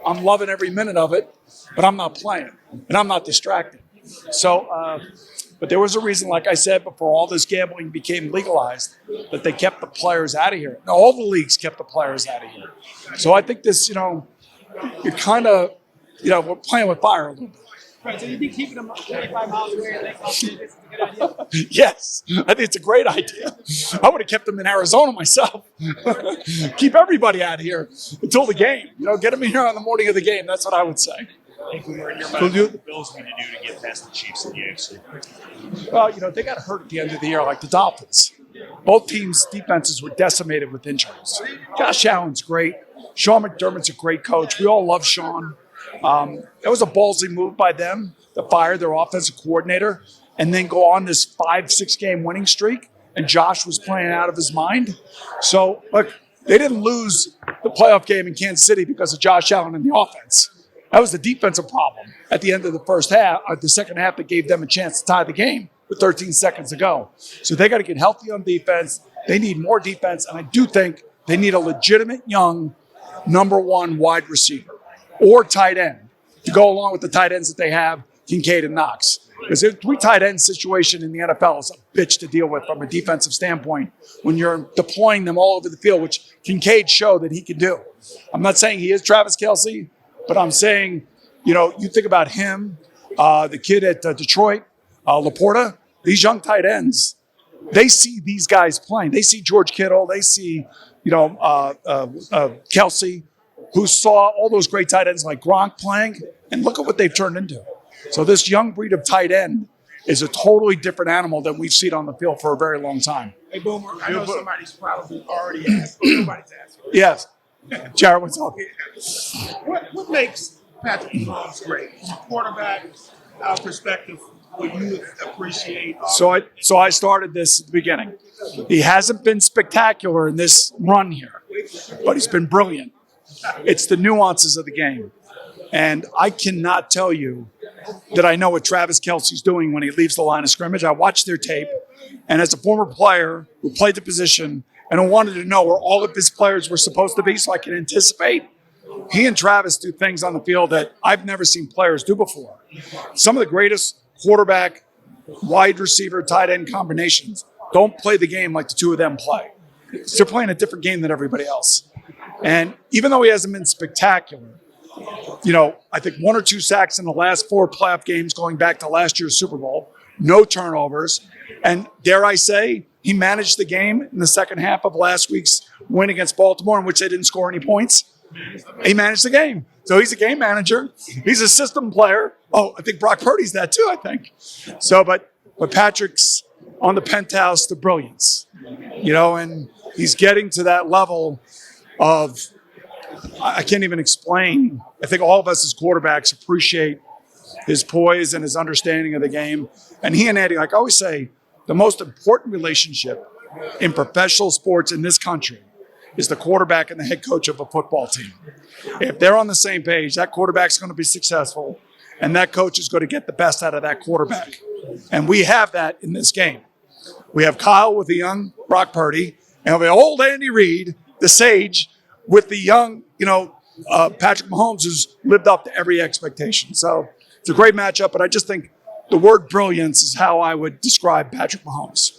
I'm loving every minute of it, but I'm not playing and I'm not distracted. So, but there was a reason, like I said, before all this gambling became legalized, that they kept the players out of here. Now, all the leagues kept the players out of here. So I think this, you're kind of, we're playing with fire a little bit. Right, so you think keeping them 25 miles away and Las Vegas is a good idea? Yes, I think it's a great idea. I would have kept them in Arizona myself. Keep everybody out of here until the game. Get them in here on the morning of the game. That's what I would say. I think we were in your mind what the Bills need to do to get past the Chiefs in the AFC. Well, they got hurt at the end of the year like the Dolphins. Both teams' defenses were decimated with injuries. Josh Allen's great. Sean McDermott's a great coach. We all love Sean. That was a ballsy move by them to fire their offensive coordinator and then go on this 5-6 game winning streak. And Josh was playing out of his mind. So, look, they didn't lose the playoff game in Kansas City because of Josh Allen and the offense. That was the defensive problem at the end of the first half, the second half that gave them a chance to tie the game with 13 seconds to go. So they got to get healthy on defense. They need more defense. And I do think they need a legitimate young number one wide receiver or tight end to go along with the tight ends that they have, Kincaid and Knox. Because a three tight end situation in the NFL is a bitch to deal with from a defensive standpoint when you're deploying them all over the field, which Kincaid showed that he can do. I'm not saying he is Travis Kelce, but I'm saying, you think about him, the kid at Detroit, Laporta, these young tight ends, they see these guys playing. They see George Kittle. They see, Kelce, who saw all those great tight ends like Gronk playing, and look at what they've turned into. So this young breed of tight end is a totally different animal than we've seen on the field for a very long time. Hey, Boomer, I know somebody's probably already asked, but nobody's asking. Yes. Jared, what's up? What makes Patrick Mahomes great? From a quarterback perspective, what you appreciate? So I started this at the beginning. He hasn't been spectacular in this run here, but he's been brilliant. It's the nuances of the game. And I cannot tell you that I know what Travis Kelce's doing when he leaves the line of scrimmage. I watched their tape, and as a former player who played the position and who wanted to know where all of his players were supposed to be so I can anticipate, he and Travis do things on the field that I've never seen players do before. Some of the greatest quarterback, wide receiver, tight end combinations don't play the game like the two of them play. They're playing a different game than everybody else. And even though he hasn't been spectacular, I think 1 or 2 sacks in the last 4 playoff games going back to last year's Super Bowl, no turnovers. And dare I say, he managed the game in the second half of last week's win against Baltimore, in which they didn't score any points. He managed the game. So he's a game manager. He's a system player. Oh, I think Brock Purdy's that too, I think. So, but Patrick's on the penthouse to brilliance, and he's getting to that level of, I can't even explain. I think all of us as quarterbacks appreciate his poise and his understanding of the game. And he and Andy, like I always say, the most important relationship in professional sports in this country is the quarterback and the head coach of a football team. If they're on the same page, that quarterback's going to be successful, and that coach is going to get the best out of that quarterback. And we have that in this game. We have Kyle with the young Brock Purdy, and we have old Andy Reid, the sage, with the young, Patrick Mahomes, who's lived up to every expectation. So it's a great matchup, but I just think the word brilliance is how I would describe Patrick Mahomes.